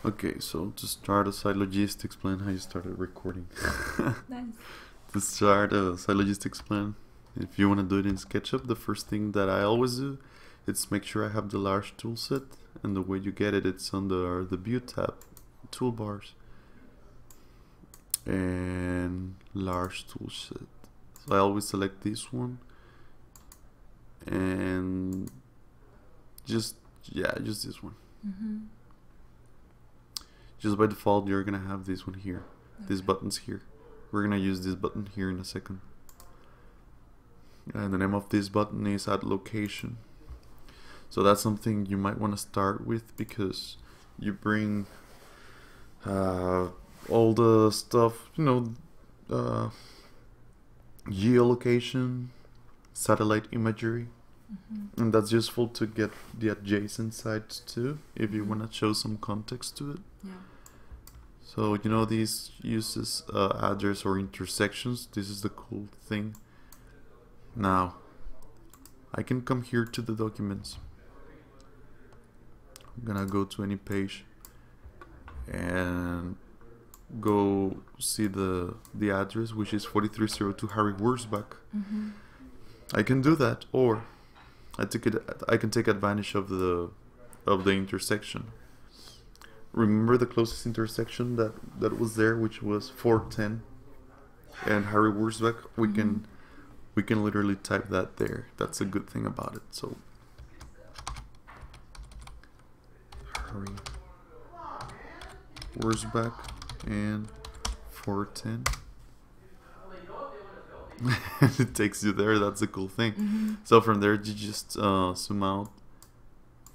Okay, so to start a site logistics plan, how you started recording. Nice. To start a site logistics plan, if you want to do it in SketchUp, the first thing that I always do is make sure I have the large tool set, and the way you get it, it's under the View tab, toolbars, and large tool set. So I always select this one, and just this one. Just by default, you're gonna have this one here. Okay. These buttons here. We're gonna use this button here in a second. And the name of this button is Add Location. So that's something you might want to start with, because you bring all the stuff, geolocation, satellite imagery, and that's useful to get the adjacent sites too, if you want to show some context to it. Yeah. So these uses address or intersections. This is the cool thing. Now I can come here to the documents. I'm gonna go to any page and go see the address, which is 4302 Harry Wurzbach. I can do that, or I can take advantage of the intersection. Remember the closest intersection that was there, which was 410 and Harry Wurzbach? We can literally type that there. That's a good thing about it. So Harry Wurzbach and 410. It takes you there. That's a cool thing. So from there, you just zoom out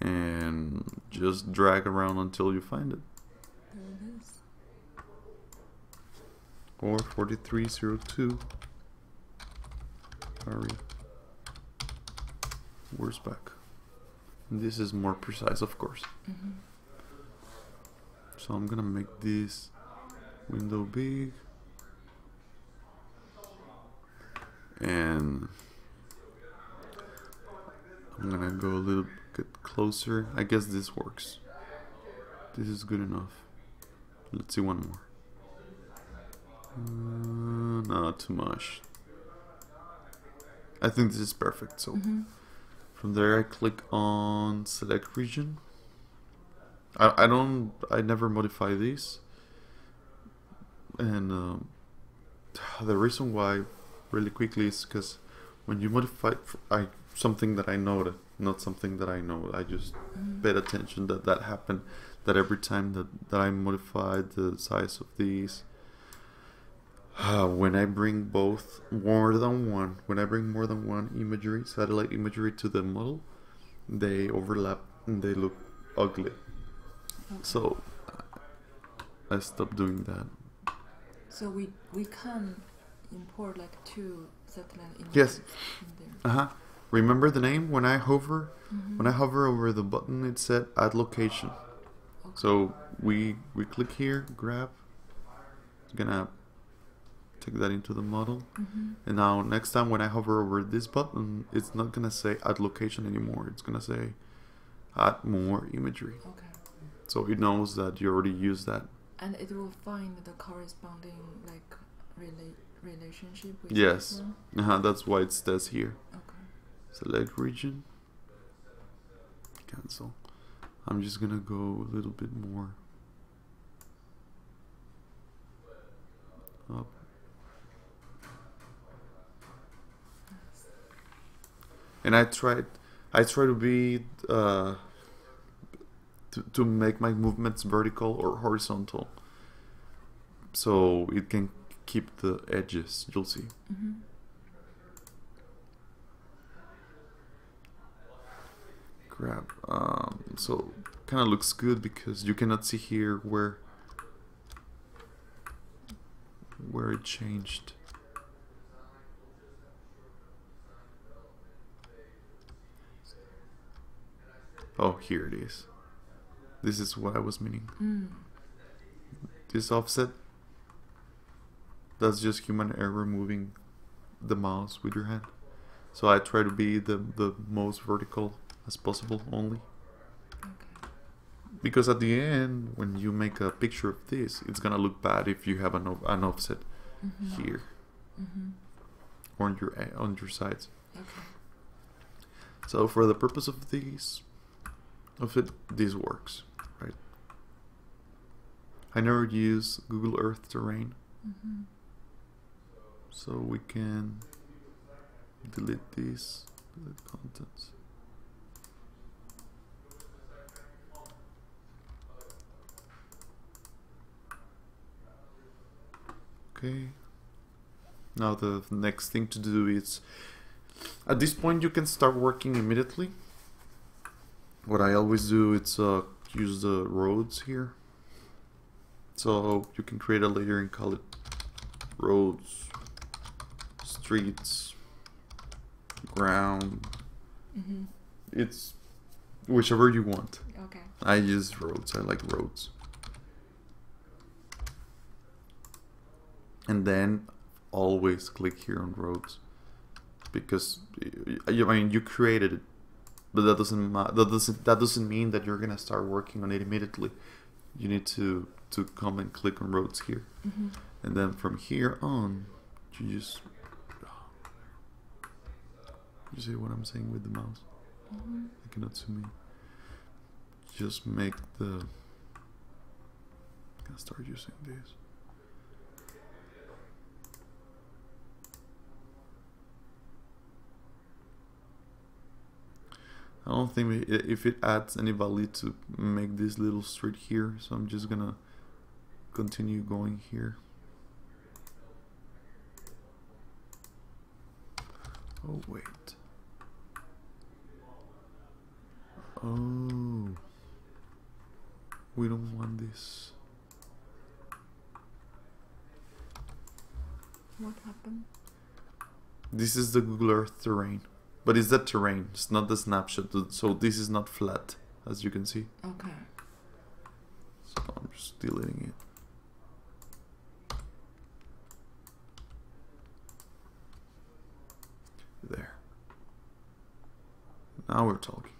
and just drag around until you find it. There it is. Or 4302 Harry Wurzbach. This is more precise, of course. So I'm gonna make this window big, and I'm gonna go a little bit closer. I guess this works. This is good enough. Let's see one more. Not too much. I think this is perfect. So from there, I click on select region. I never modify these, and the reason why, really quickly, is because when you modify something that I noted, not something that I know, I just paid attention that happened, that every time that I modified the size of these, when I bring more than one imagery, satellite imagery, to the model, they overlap and they look ugly. Okay. So I stopped doing that. So we can import like two satellite images. Yes. In there. Remember the name? When I hover over the button, it said Add Location. Okay. So we click here, grab. It's gonna take that into the model. And now next time when I hover over this button, it's not gonna say Add Location anymore. It's gonna say Add More Imagery. Okay. So it knows that you already used that. And it will find the corresponding like relationship with yes. That's why it says here. Okay. Select region. Cancel. I'm just gonna go a little bit more up. And I try to be to make my movements vertical or horizontal, so it can keep the edges. You'll see. Grab. So kind of looks good because you cannot see here where it changed. Oh, here it is. This is what I was meaning. This offset, that's just human error moving the mouse with your hand. So I try to be the most vertical as possible only. Okay. Because at the end, when you make a picture of this, it's gonna look bad if you have an offset here or on your sides. Okay. So for the purpose of this works, right? I never use Google Earth terrain, so we can delete these, delete contents. Okay. Now the next thing to do is, at this point you can start working immediately. What I always do is use the roads here. So you can create a layer and call it roads, streets, ground. It's whichever you want. Okay. I use roads. I like roads. And then always click here on roads, because I mean you created it, but that doesn't mean that you're gonna start working on it immediately. You need to come and click on roads here, and then from here on, you see what I'm saying with the mouse? You cannot see me. Just make the. Gonna start using this. I don't think if it adds any value to make this little street here, so I'm just gonna continue going here. Oh wait. Oh, we don't want this. What happened? This is the Google Earth terrain. But it's the terrain, it's not the snapshot, so this is not flat, as you can see. Okay. So I'm just deleting it. There. Now we're talking.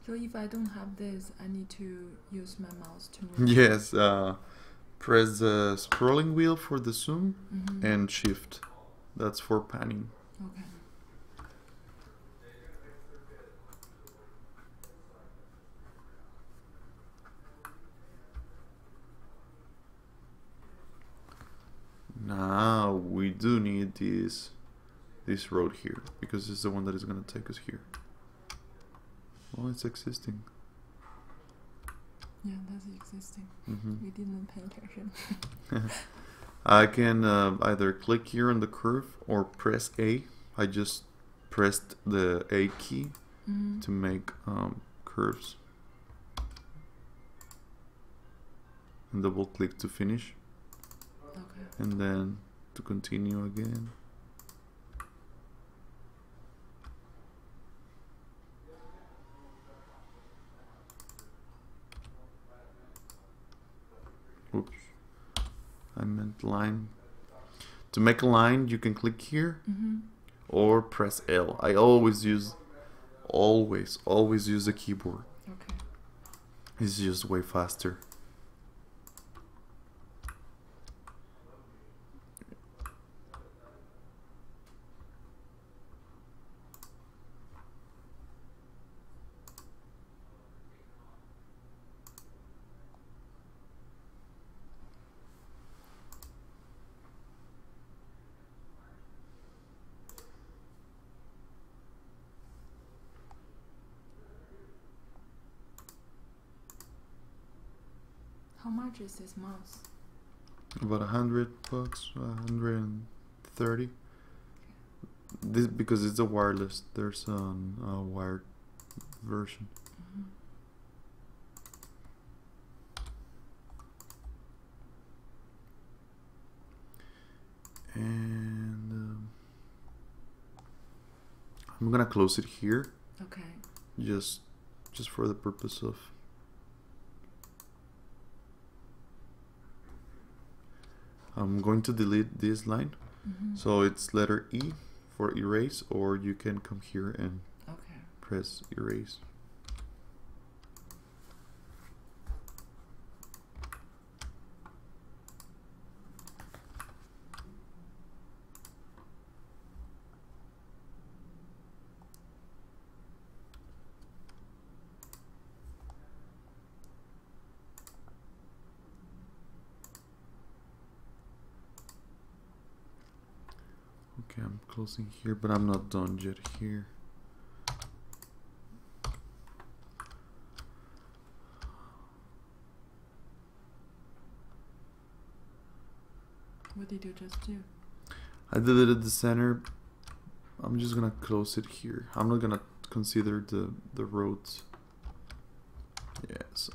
So if I don't have this, I need to use my mouse to move. Yes, press the scrolling wheel for the zoom and shift. That's for panning. Okay. Now we do need this road here, because it's the one that is going to take us here. Well, it's existing. Yeah, that's existing. We didn't pay attention. I can either click here on the curve or press A. I just pressed the A key to make curves. And double click to finish. Okay. And then to continue again. Oops, I meant line. To make a line, you can click here or press L. I always use the keyboard. Okay. It's just way faster. How much is this mouse? About $100, 130. This because it's a wireless. There's a wired version. And I'm gonna close it here. Okay. Just for the purpose of I'm going to delete this line. So it's letter E for erase, or you can come here and press erase. Okay, I'm closing here, but I'm not done yet here. What did you just do? I deleted the center. I'm just gonna close it here. I'm not gonna consider the roads. Yes.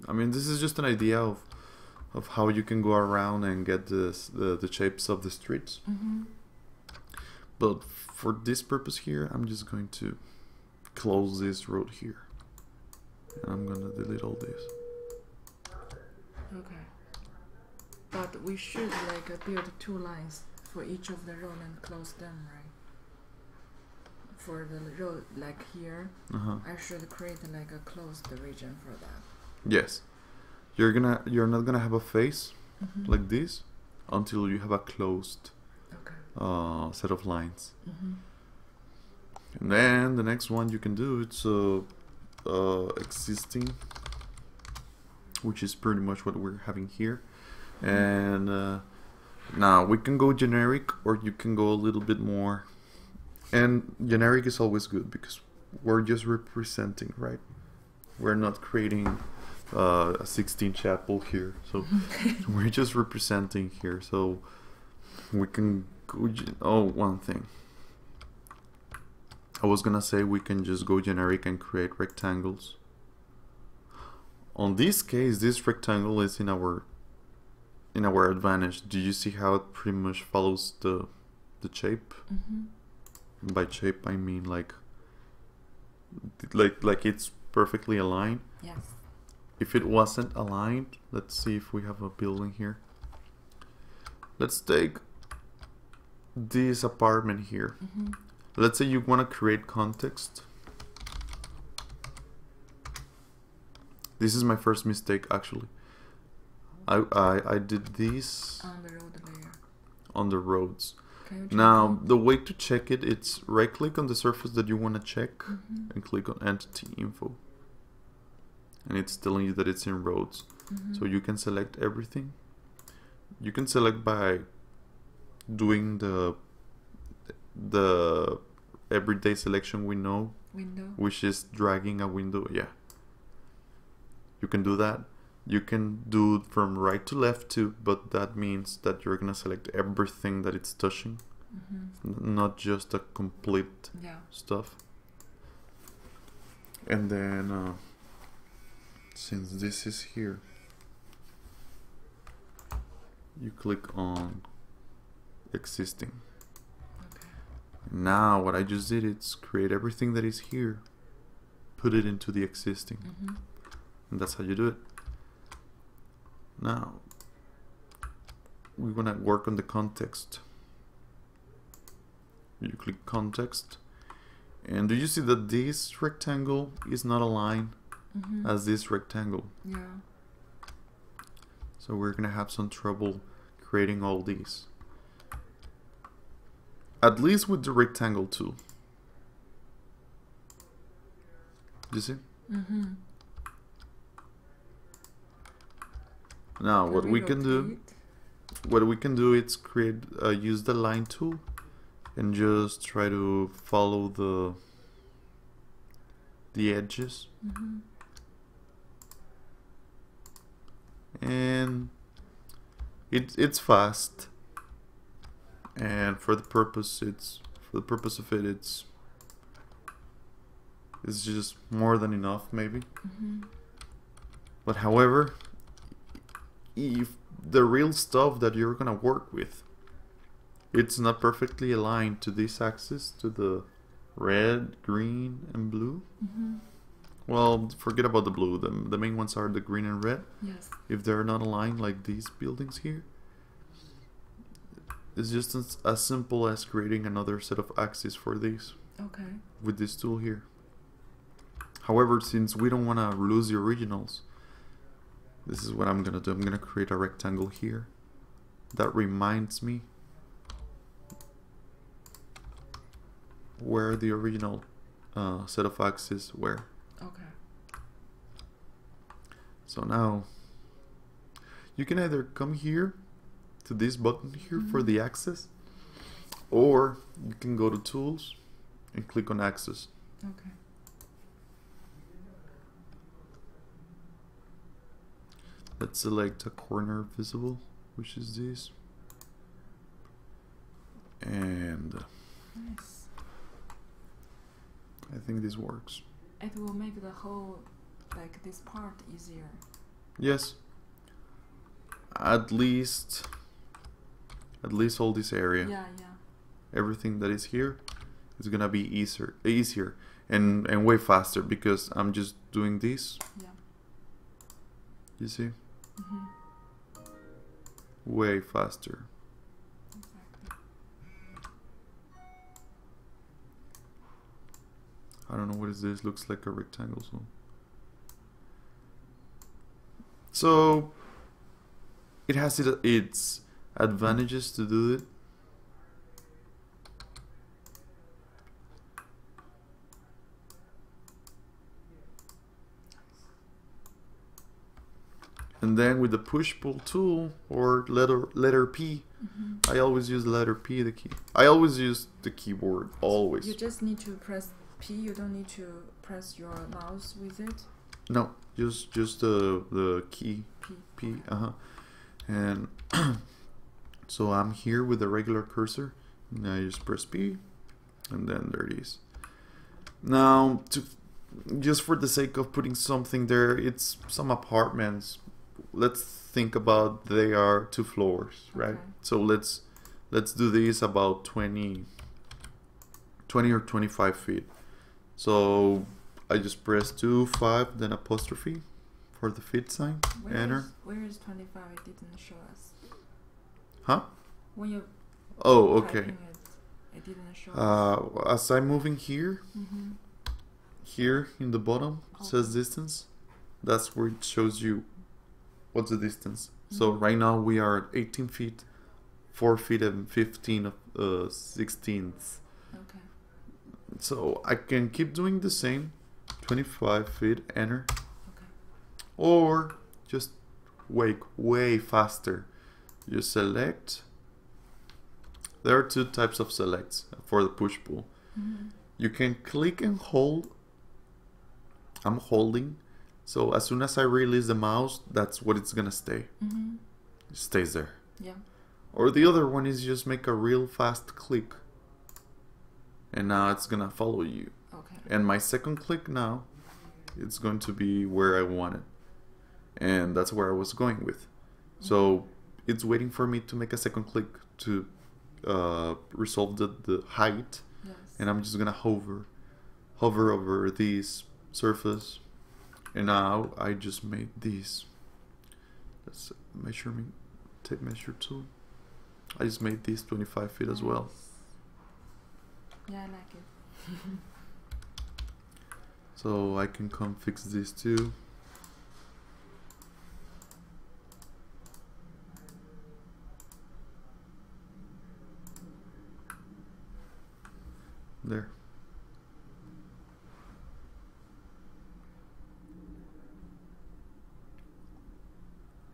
I mean, this is just an idea of how you can go around and get the shapes of the streets. But for this purpose here, I'm just going to close this road here. And I'm gonna delete all this. Okay. But we should like build 2 lines for each of the road and close them, right? For the road like here, I should create like a closed region for that. Yes. You're not gonna have a face like this until you have a closed set of lines. And then the next one you can do, it's existing, which is pretty much what we're having here. And now we can go generic, or you can go a little bit more. And generic is always good because we're just representing, right? We're not creating a 16 chapel here, so we're just representing here. So we can go one thing. I was gonna say we can just go generic and create rectangles. On this case, this rectangle is in our advantage. Do you see how it pretty much follows the shape? By shape, I mean like it's perfectly aligned. Yes. If it wasn't aligned, let's see if we have a building here. Let's take this apartment here. Let's say you want to create context. This is my first mistake, actually. I did this on the road layer. On the roads. Now the way to check it, it's right click on the surface that you want to check and click on entity info, and it's telling you that it's in roads. So you can select everything. You can select by doing the everyday selection window, which is dragging a window. Yeah, you can do that. You can do it from right to left too, but that means that you're gonna select everything that it's touching, not just the complete stuff. And then since this is here, you click on existing. Now what I just did is create everything that is here, put it into the existing, and that's how you do it. Now we want to work on the context. You click context, and do you see that this rectangle is not aligned as this rectangle? Yeah. So we're gonna have some trouble creating all these, at least with the rectangle tool. You see? Now what we can do is create use the line tool and just try to follow the edges. And it's fast, and for the purpose of it, it's just more than enough, maybe. But however, if the real stuff that you're gonna work with, it's not perfectly aligned to this axis, to the red, green, and blue. Well, forget about the blue. The main ones are the green and red. Yes. If they're not aligned like these buildings here, It's just as simple as creating another set of axes for these. Okay. With this tool here. However, since we don't want to lose the originals, this is what I'm gonna do. I'm gonna create a rectangle here. That reminds me where the original set of axes were. Okay. So now you can either come here to this button here for the axis, or you can go to tools and click on axis. Okay. Let's select a corner visible, which is this. And Nice. I think this works. It will make the whole, like this part easier. Yes. At least all this area. Yeah, yeah. Everything that is here is gonna be easier and way faster because I'm just doing this. Yeah. You see? Mm-hmm. Way faster. Exactly. I don't know what is this. Looks like a rectangle. So it has its advantages to do it. And then with the push-pull tool or letter P, I always use letter P, the key. I always use the keyboard, always. You just need to press P. You don't need to press your mouse with it. No, just the key P. And so I'm here with the regular cursor. And I just press P, and then there it is. Now, just for the sake of putting something there, it's some apartments. Let's think about they are 2 floors, right? Okay. So let's do this about 20 or 25 feet. So I just press 2, 5, then apostrophe for the feet sign. Enter. Where is 25? It didn't show us. Huh? When you Oh, okay. typing it didn't show us. As I'm moving here, here in the bottom it says distance. That's where it shows you what's the distance. So right now we are at 18 feet, 4 feet and 15 sixteenths. Okay. So I can keep doing the same, 25 feet, enter. Okay. Or just way faster. You select. There are 2 types of selects for the push-pull. You can click and hold. I'm holding. So as soon as I release the mouse, that's what it's gonna stay. It stays there. Yeah. Or the other one is just make a real fast click. And now it's gonna follow you. Okay. And my second click now, it's going to be where I want it. And that's where I was going with. So it's waiting for me to make a second click to resolve the height. Yes. And I'm just gonna hover over this surface. And now I just made these. Let's tape measure tool. I just made these 25 feet as well. Yeah, I like it. So I can come fix these too. There.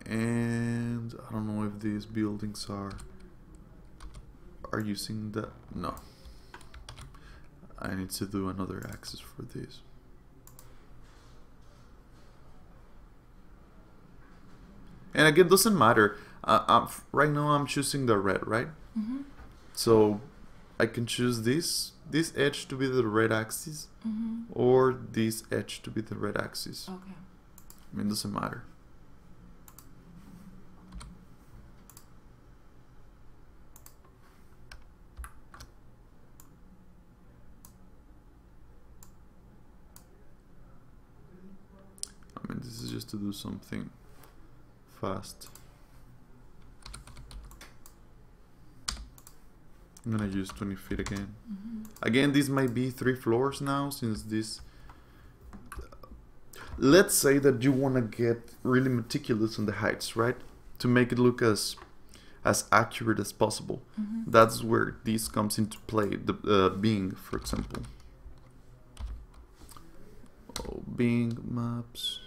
And I don't know if these buildings are using that. No. I need to do another axis for these. And again, it doesn't matter. Right now I'm choosing the red, right? So I can choose this edge to be the red axis, or this edge to be the red axis. Okay. I mean, it doesn't matter. I mean, this is just to do something fast. I'm gonna use 20 feet again. Again, this might be 3 floors now, since this... Let's say that you want to get really meticulous on the heights, right? To make it look as accurate as possible. That's where this comes into play. The Bing, for example. Oh, Bing Maps.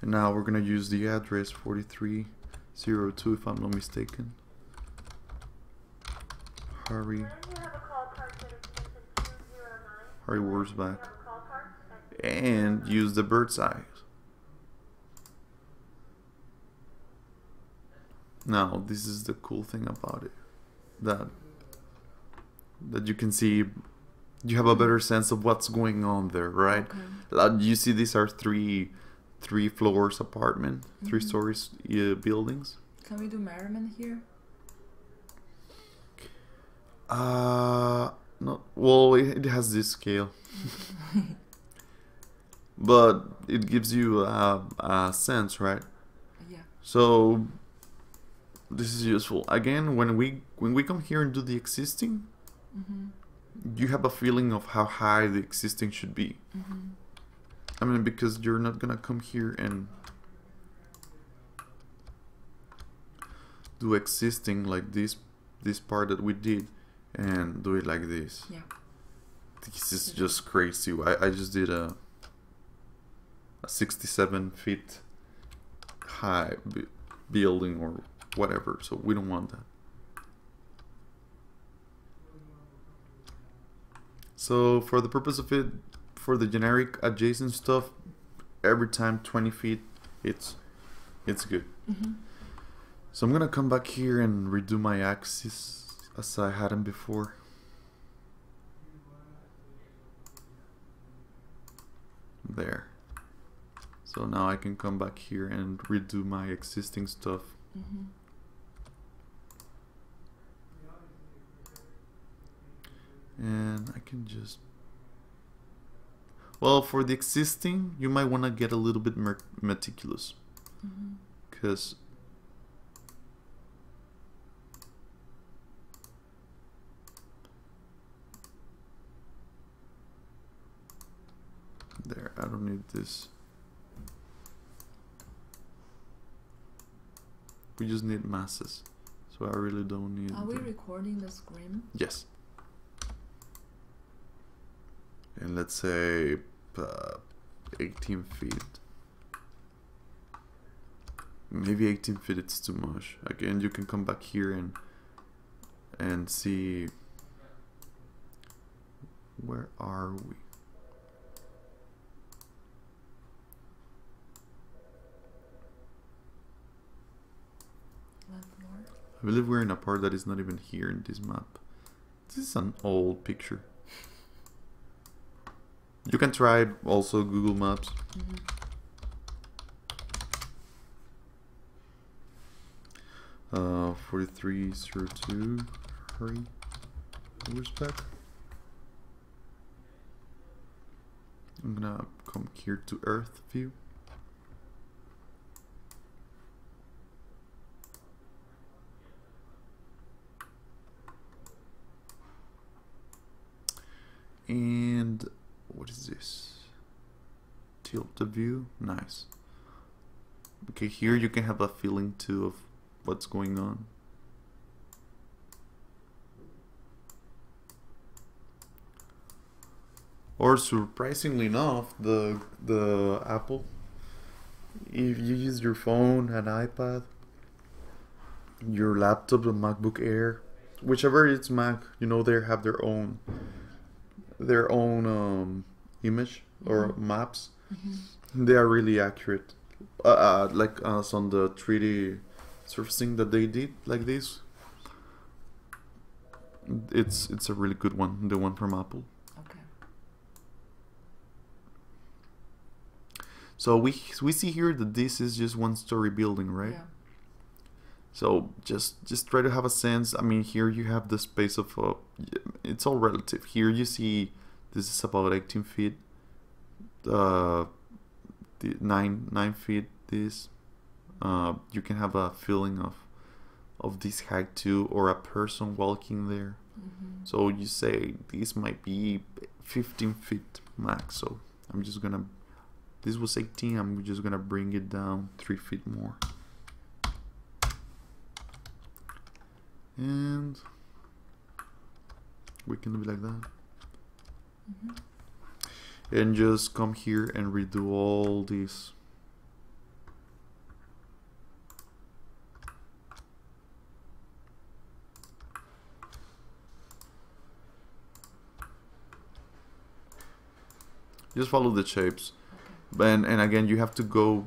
And now we're gonna use the address 4302, if I'm not mistaken. Hurry Wurzbach. And use the bird's eye. Now, this is the cool thing about it. That you can see, you have a better sense of what's going on there, right? You see these are three floors apartment, 3 stories buildings. Can we do measurement here? No. Well, it has this scale, but it gives you a sense, right? Yeah. So this is useful. Again, when we come here and do the existing, you have a feeling of how high the existing should be. I mean, because you're not gonna come here and do existing like this part that we did and do it like this. Yeah. This is just crazy. I just did a 67 feet high building or whatever, so we don't want that. So for the purpose of it, for the generic adjacent stuff, every time 20 feet, it's good. So I'm gonna come back here and redo my axis as I had them before. There. So now I can come back here and redo my existing stuff. And I can just... Well, for the existing, you might want to get a little bit more meticulous. Because... There, I don't need this. We just need masses. So I really don't need... Are we recording the screen? Yes. And let's say 18 feet. Maybe 18 feet it's too much. Again, you can come back here and see... Where are we? I believe we're in a part that is not even here in this map. This is an old picture. You can try also Google Maps. 4302. Hurry. Where's back? I'm gonna come here to Earth view. And what is this? Tilt the view. Nice. Okay, here you can have a feeling too of what's going on. Or surprisingly enough, the Apple, if you use your phone, an iPad, your laptop, a MacBook Air, whichever it's Mac, you know, they have their own image or maps. They are really accurate, like us on the 3D surfacing that they did like this. It's a really good one, the one from Apple. Okay. So we see here that this is just 1-story building, right? Yeah. So just try to have a sense. I mean, here you have the space of it's all relative. Here you see this is about 18 feet. The 9 feet. This you can have a feeling of this height too, or a person walking there. So you say this might be 15 feet max, so I'm just gonna, this was 18, I'm just gonna bring it down 3 feet more. And we can do it like that. And just come here and redo all this. Just follow the shapes. Okay. And again, you have to go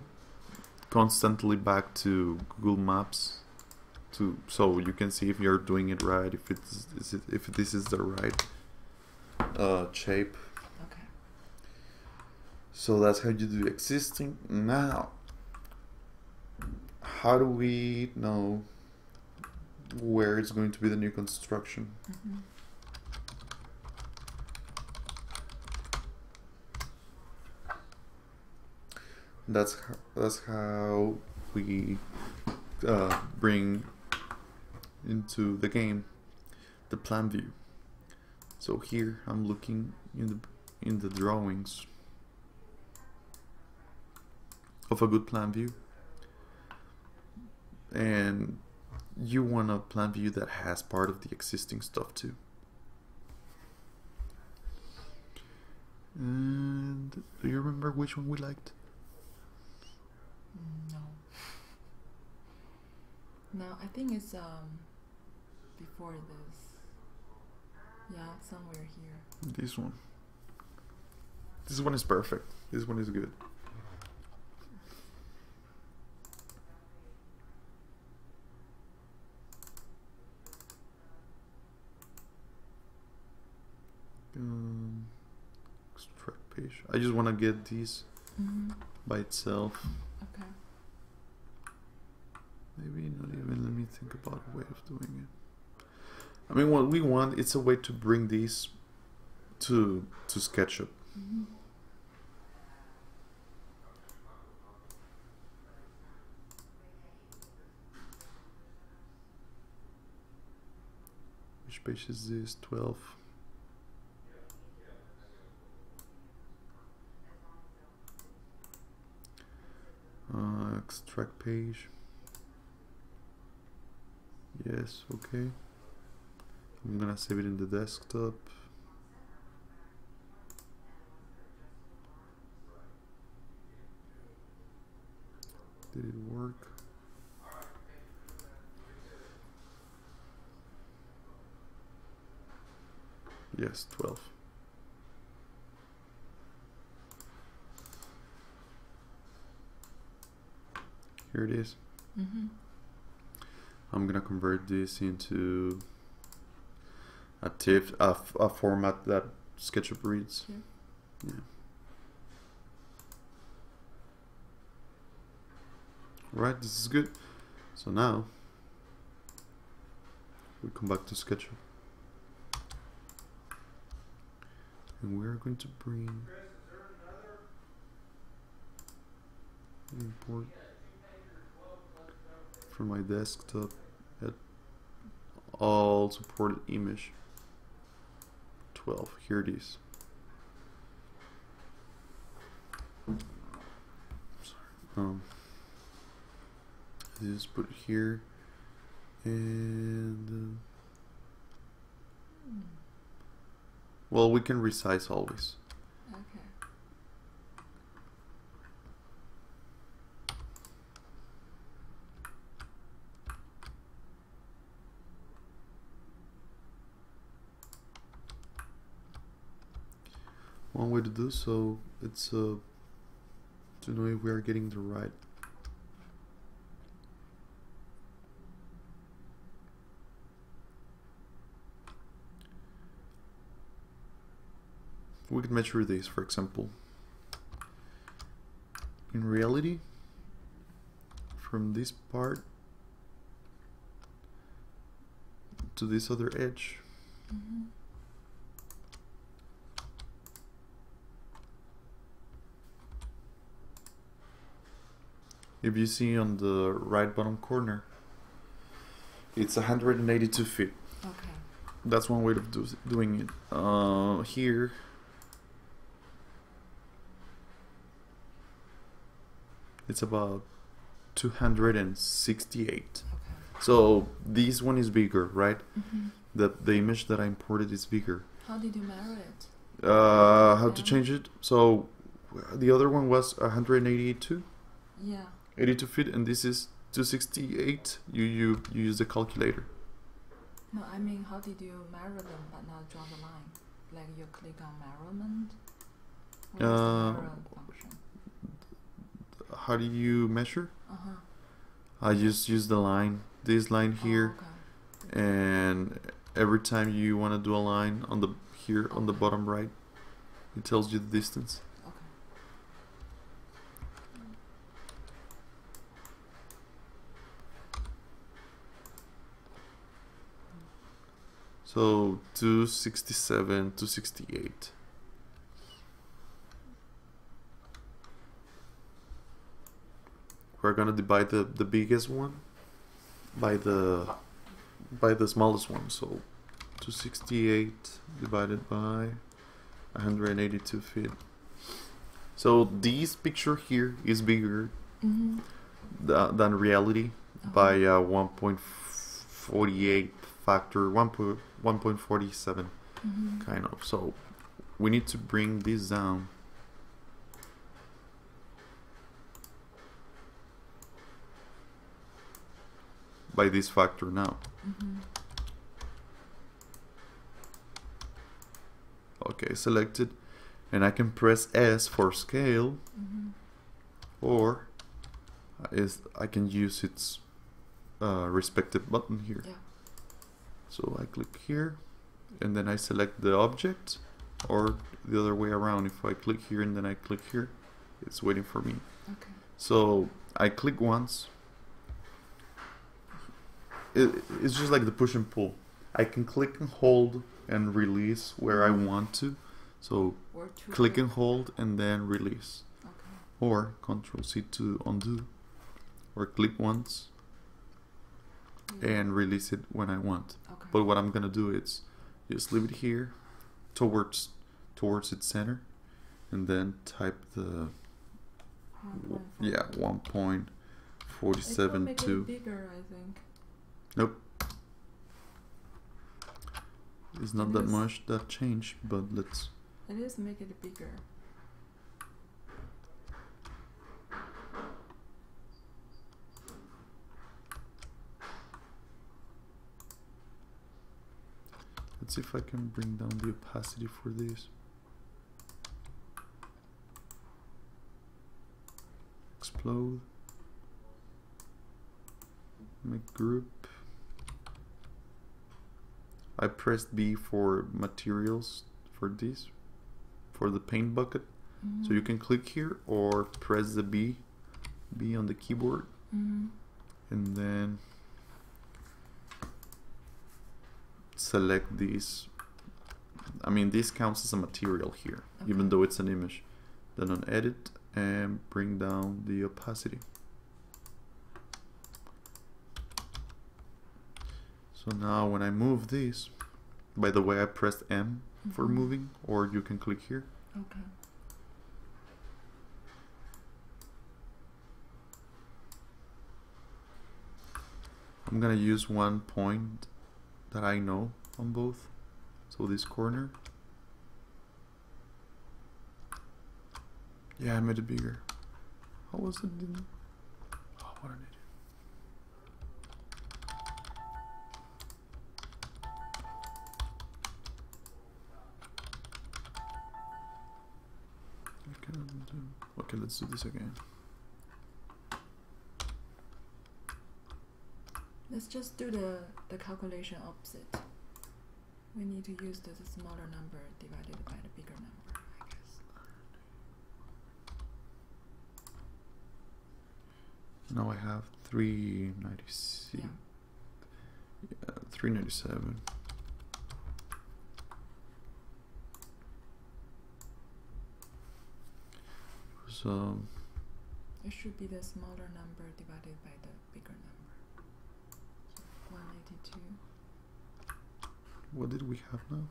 constantly back to Google Maps so you can see if you're doing it right, if this is the right shape. Okay. So that's how you do existing. Now, how do we know where it's going to be the new construction? That's how we bring into the game the plan view. So here I'm looking in the drawings of a good plan view, and you want a plan view that has part of the existing stuff too. And do you remember which one we liked? No, I think it's before this. Yeah, somewhere here. This one. This one is perfect. This one is good. Extract page. I just want to get these by itself. Okay. Maybe not even, let me think about a way of doing it. I mean, what we want, it's a way to bring these to SketchUp. Which page is this? 12. Extract page. Yes, okay. I'm gonna save it in the desktop. Did it work? Yes, 12. Here it is. I'm gonna convert this into a TIFF, a format that SketchUp reads. Yeah. Right, this is good. So now we come back to SketchUp, and we're going to bring import from my desktop at all supported image 12. Here it is. Sorry. Just put it here, and well, we can resize always. Okay. One way to do so, it's to know if we are getting the right. We could measure this, for example. In reality, from this part to this other edge, if you see on the right bottom corner, it's 182 feet. Okay. That's one way of doing it. Here, it's about 268. Okay. So this one is bigger, right? The image that I imported is bigger. How did you measure it? How to change it? So the other one was 182. Yeah. 82 feet, and this is 268. You use the calculator. No, I mean, how did you measure them but not draw the line? Like you click on measurement? What is the measure function? How do you measure? Uh-huh. I just use the line, this line here, okay. and every time you want to do a line on the here on the bottom right, it tells you the distance. Okay. So 267, 268. We're gonna divide the biggest one by the smallest one. So 268 divided by 182 feet. So this picture here is bigger than reality by 1.48 factor, 1.47 kind of. So we need to bring this down. By this factor now. Okay, selected, and I can press S for scale, or I can use its respective button here. Yeah. So I click here, and then I select the object, or the other way around. If I click here and then I click here, it's waiting for me. Okay. So I click once. It's just like the push and pull. I can click and hold and release where I want to. So click and hold and then release. Okay. Or Control C to undo. Or click once and release it when I want. Okay. But what I'm gonna do is just leave it here towards its center, and then type the 1.47 make to it bigger, I think. Nope. It's not that much that changed, but let's. It is make it bigger. Let's see if I can bring down the opacity for this. Explode. Make group. I pressed B for materials for this, for the paint bucket. So you can click here or press the B on the keyboard, and then select these. I mean, this counts as a material here, even though it's an image. Then on edit and bring down the opacity. So now when I move this, by the way, I pressed M for moving, or you can click here. Okay. I'm gonna use one point that I know on both. So this corner. Yeah, I made it bigger. How was it? Oh, what an idiot. Okay, let's do this again. Let's just do the calculation opposite. We need to use the smaller number divided by the bigger number, I guess. Now I have 396. Yeah. 397. So It should be the smaller number divided by the bigger number. 182. What did we have now?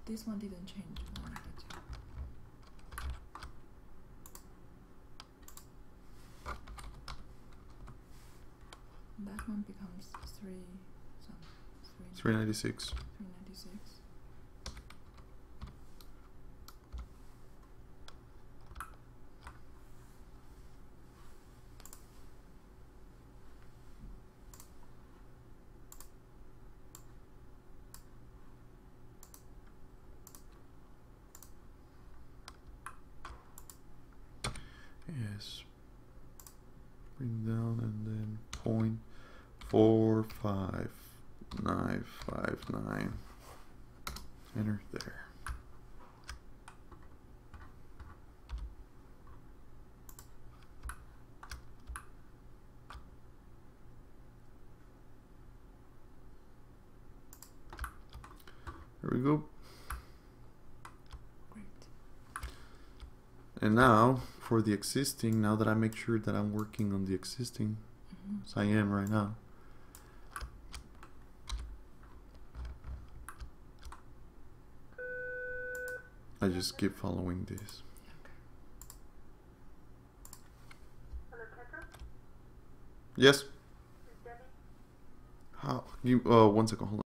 This one didn't change. 182. That one becomes 396. 396. Yes. Bring down and then 0.45959. Enter there. There we go. Great. And now for the existing, now that I make sure that I'm working on the existing, as I am right now, I just keep following this. Yes. How you? 1 second. Hold on.